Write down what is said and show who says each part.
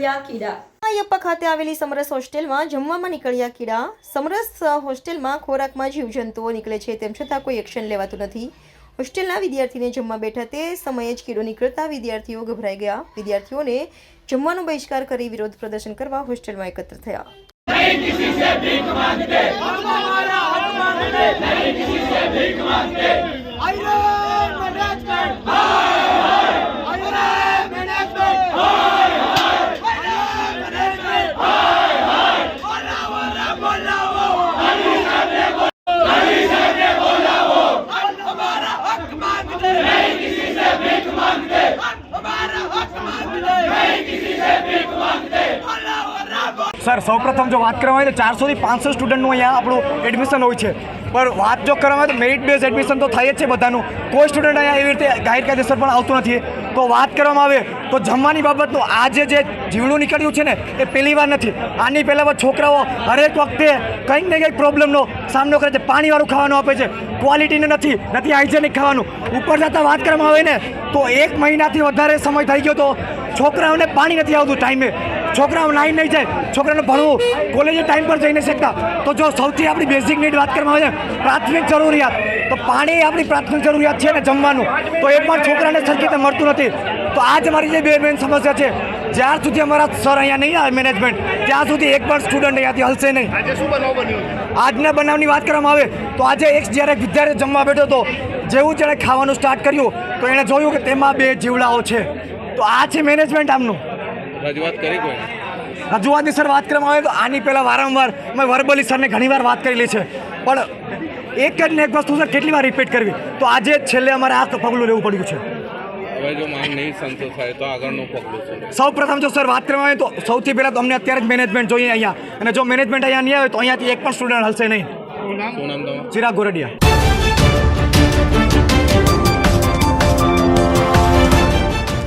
Speaker 1: નીકળ્યા કીડા।
Speaker 2: અયપ્પા ખાતે આવેલી સમરસ હોસ્ટેલમાં જમવામાં નીકળ્યા કીડા। સમરસ હોસ્ટેલમાં ખોરાકમાં જીવજંતુઓ નીકળે છે તેમ છતાં કોઈ એક્શન લેવાતું નથી। હોસ્ટેલના વિદ્યાર્થીને જમવા બેઠા તે સમયે જ કીડો નીકળતા વિદ્યાર્થીઓ ગભરાઈ ગયા। વિદ્યાર્થીઓને જમવાનો બહિષ્કાર કરી વિરોધ પ્રદર્શન કરવા હોસ્ટેલમાં એકત્ર થયા।
Speaker 3: नहीं किसी से भीख मांगते, हम हमारा हक मांगते, नहीं किसी से भीख मांगते। आयरन मैनेजमेंट हाय हाय, आयरन मैनेजमेंट हाय हाय, आयरन मैनेजमेंट हाय हाय। बोलाओ अली साहब ने बोलाओ, हम हमारा हक मांगते, नहीं किसी से भीख मांगते, हम हमारा हक मांगते, नहीं किसी से भीख मांगते। बोलाओ
Speaker 4: सर सौ प्रथम जो बात करवा तो 400 થી 500 સ્ટુડન્ટનું અહીંયા આપણું એડમિશન હોય છે, પણ વાત જો કરવા તો મેરિટ બેઝ એડમિશન તો થાય જ છે બધાનું। કોઈ સ્ટુડન્ટ અહીંયા એવી રીતે ગેરકાયદેસર પણ આવતું નથી। તો વાત કરવામાં આવે તો જમવાની બાબતનું આજે જે જીવડું નીકળ્યું છે ને એ પહેલી વાર નથી। આની પહેલાં પણ છોકરાઓ હરેક વખતે કંઈક ને કંઈક પ્રોબ્લેમનો સામનો કરે છે। પાણીવાળું ખાવાનું આપે છે, ક્વોલિટીનું નથી હાઇજેનિક ખાવાનું। ઉપર જતાં વાત કરવામાં આવે ને તો 1 મહિનાથી વધારે સમય થઈ ગયો તો છોકરાઓને પાણી નથી આવતું ટાઈમે। છોકરાઓ નાઈ નહીં જાય, છોકરાને ભણવું કોલેજે ટાઈમ પર જઈ નહીં શકતા। તો જો સૌથી આપણી બેઝિક નીડ વાત કરવામાં આવે છે પ્રાથમિક જરૂરિયાત, તો પાણી આપણી પ્રાથમિક જરૂરિયાત છે ને જમવાનું, તો એ પણ છોકરાને સરખી રીતે મળતું નથી। તો આ જ અમારી જે બે મેન સમસ્યા છે। જ્યાર સુધી અમારા સર અહીંયા નહીં આવે મેનેજમેન્ટ, ત્યાં સુધી એક પણ સ્ટુડન્ટ અહીંયાથી હલશે નહીં।
Speaker 5: આજે શું બનાવ બન્યો?
Speaker 4: આજના બનાવની વાત કરવામાં આવે તો આજે જ્યારે વિદ્યાર્થી જમવા બેઠો હતો, જેવું જેણે ખાવાનું સ્ટાર્ટ કર્યું તો એણે જોયું કે તેમાં 2 જીવડાઓ છે। તો આ છે મેનેજમેન્ટ આમનું।
Speaker 5: રજૂઆત કરી કોઈ?
Speaker 4: રજૂઆતની સર વાત કરવામાં આવે તો આની પહેલાં વારંવાર મેં વર્બલી સરને ઘણીવાર વાત કરેલી છે, પણ એક જ ને એક વસ્તુ સર કેટલી વાર રિપીટ કરવી। તો આજે છેલ્લે અમારે આ પગલું લેવું પડ્યું છે।
Speaker 5: હવે જો માંગ નહીં સંતોષાય તો આગળનું પગલું છે?
Speaker 4: સૌ પ્રથમ જો સર વાત કરવામાં આવે તો સૌથી પહેલાં તો અમને અત્યારે જ મેનેજમેન્ટ જોઈએ અહીંયા, અને જો મેનેજમેન્ટ અહીંયા નહીં આવે તો અહીંયાથી એક પણ સ્ટુડન્ટ હલશે નહીં।
Speaker 5: શું નામ તમારું?
Speaker 4: ચિરાગ ગોરડિયા।